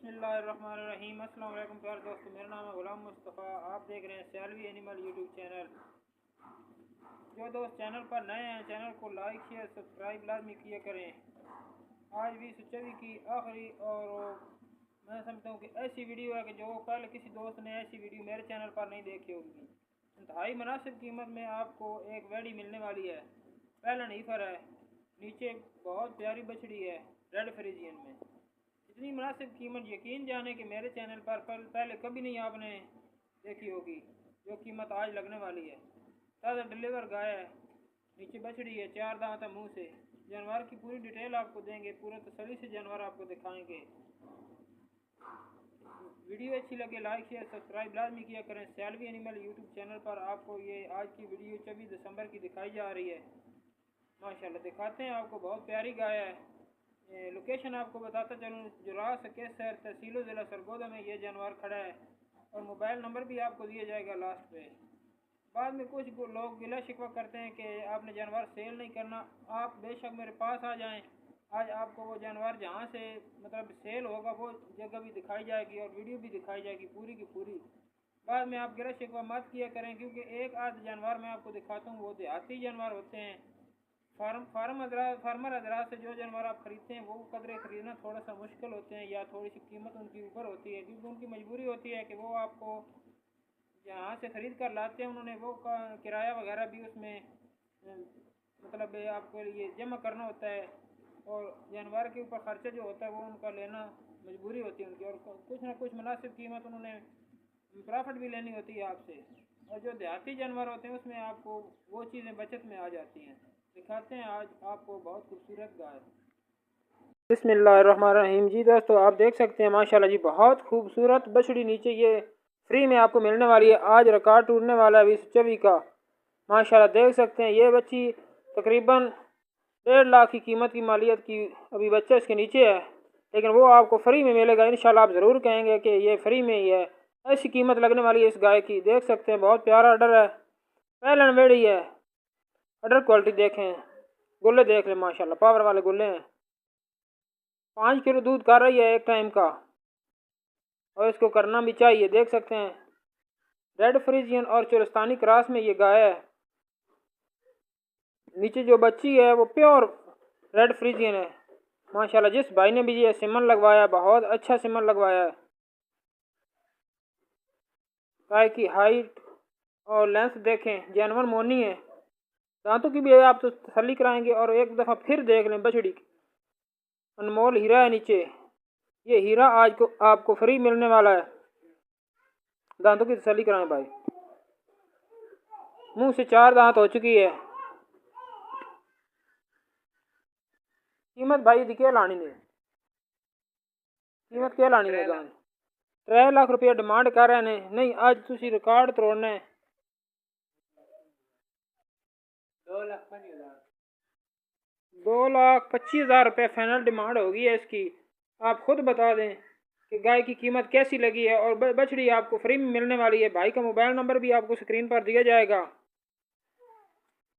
बिस्मिल्लाहिर्रहमानिर्रहीम। अस्सलाम वालेकुम प्यारे दोस्तों, मेरा नाम है गुलाम मुस्तफ़ा। आप देख रहे हैं सैलवी एनिमल यूट्यूब चैनल। जो दोस्त चैनल पर नए हैं, चैनल को लाइक शेयर सब्सक्राइब लाजमी किया करें। आज भी सुचवी की आखिरी और मैं समझता हूँ कि ऐसी वीडियो है कि जो पहले किसी दोस्त ने ऐसी वीडियो मेरे चैनल पर नहीं देखी होगी। इंतहाई मुनासिब कीमत में आपको एक वेडी मिलने वाली है। पहला नीफर है, नीचे बहुत प्यारी बछड़ी है रेड फ्रीजियन में। इतनी मुनासिब कीमत यकीन जाने कि मेरे चैनल पर पहले कभी नहीं आपने देखी होगी। जो कीमत आज लगने वाली है, ताज़ा डिलीवर गाय है, नीचे बछड़ी है, 4 दांत है मुँह से। जानवर की पूरी डिटेल आपको देंगे, पूरा तसल्ली से जानवर आपको दिखाएंगे। वीडियो अच्छी लगे लाइक शेयर सब्सक्राइब लाजमी किया करें। सैलवी एनिमल यूट्यूब चैनल पर आपको ये आज की वीडियो 24 दिसंबर की दिखाई जा रही है। माशाल्लाह दिखाते हैं आपको, बहुत प्यारी गाय है। लोकेशन आपको बताता चलूँ, जुरास केसर तहसील ज़िला सरगोदा में ये जानवर खड़ा है और मोबाइल नंबर भी आपको दिया जाएगा लास्ट पे। बाद में कुछ लोग गिला शिकवा करते हैं कि आपने जानवर सेल नहीं करना। आप बेशक मेरे पास आ जाएं, आज आपको वो जानवर जहाँ से मतलब सेल होगा वो जगह भी दिखाई जाएगी और वीडियो भी दिखाई जाएगी पूरी की पूरी। बाद में आप गिला शिकवा मत किया करें, क्योंकि एक आध जानवर मैं आपको दिखाता हूँ वो देहाती जानवर होते हैं। फार्मर हजरात से जो जानवर आप खरीदते हैं वो कदरे खरीदना थोड़ा सा मुश्किल होते हैं या थोड़ी सी कीमत उनकी ऊपर होती है, क्योंकि उनकी मजबूरी होती है कि वो आपको जहाँ से ख़रीद कर लाते हैं उन्होंने वो किराया वगैरह भी उसमें मतलब आपको ये जमा करना होता है और जानवर के ऊपर ख़र्चा जो होता है वो उनका लेना मजबूरी होती है उनकी, और कुछ ना कुछ मुनासिब कीमत उन्होंने प्रॉफिट भी लेनी होती है आपसे। और जो देहाती जानवर होते हैं उसमें आपको वो चीज़ें बचत में आ जाती हैं। दिखाते हैं आज आपको बहुत खूबसूरत गाय। बिस्मिल्लाहिर्रहमानिर्रहीम। जी दोस्तों आप देख सकते हैं माशाल्लाह जी बहुत खूबसूरत बछड़ी नीचे ये फ्री में आपको मिलने वाली है। आज रिकॉर्ड टूटने वाला है 2024 का। माशाल्लाह देख सकते हैं ये बच्ची तकरीबन 1.5 लाख की कीमत की मालियत की अभी बच्चा इसके नीचे है, लेकिन वो आपको फ्री में मिलेगा इंशाल्लाह। आप ज़रूर कहेंगे कि ये फ्री में ही है। ऐसी कीमत लगने वाली है इस गाय की। देख सकते हैं बहुत प्यारा ऑर्डर है, पहले नवेड़ी है। ऑर्डर क्वालिटी देखें, गुल्ले देख लें माशाल्लाह पावर वाले गुल्ले हैं। 5 किलो दूध कर रही है एक टाइम का और इसको करना भी चाहिए। देख सकते हैं रेड फ्रीजियन और चोरिस्तानी क्रॉस में ये गाय है। नीचे जो बच्ची है वो प्योर रेड फ्रीजियन है माशाल्लाह। जिस भाई ने भी ये सिमन लगवाया बहुत अच्छा सिमन लगवाया है। गाय की हाइट और लेंथ देखें, जानवर मोनी है। दांतों की भी आप तो तसल्ली कराएंगे और एक दफ़ा फिर देख लें बछड़ी की अनमोल हीरा है नीचे। ये हीरा आज को आपको फ्री मिलने वाला है। दांतों की तसल्ली कराएं भाई। मुंह से 4 दांत हो चुकी है। कीमत भाई दी क्या लानी ने, कीमत क्या लानी है? 3 लाख रुपया डिमांड कर रहे हैं। नहीं आज तुसी रिकॉर्ड तोड़ना है। 2,25,000 रुपये फाइनल डिमांड होगी है इसकी। आप खुद बता दें कि गाय की कीमत कैसी लगी है और बछड़ी आपको फ्री में मिलने वाली है। भाई का मोबाइल नंबर भी आपको स्क्रीन पर दिया जाएगा।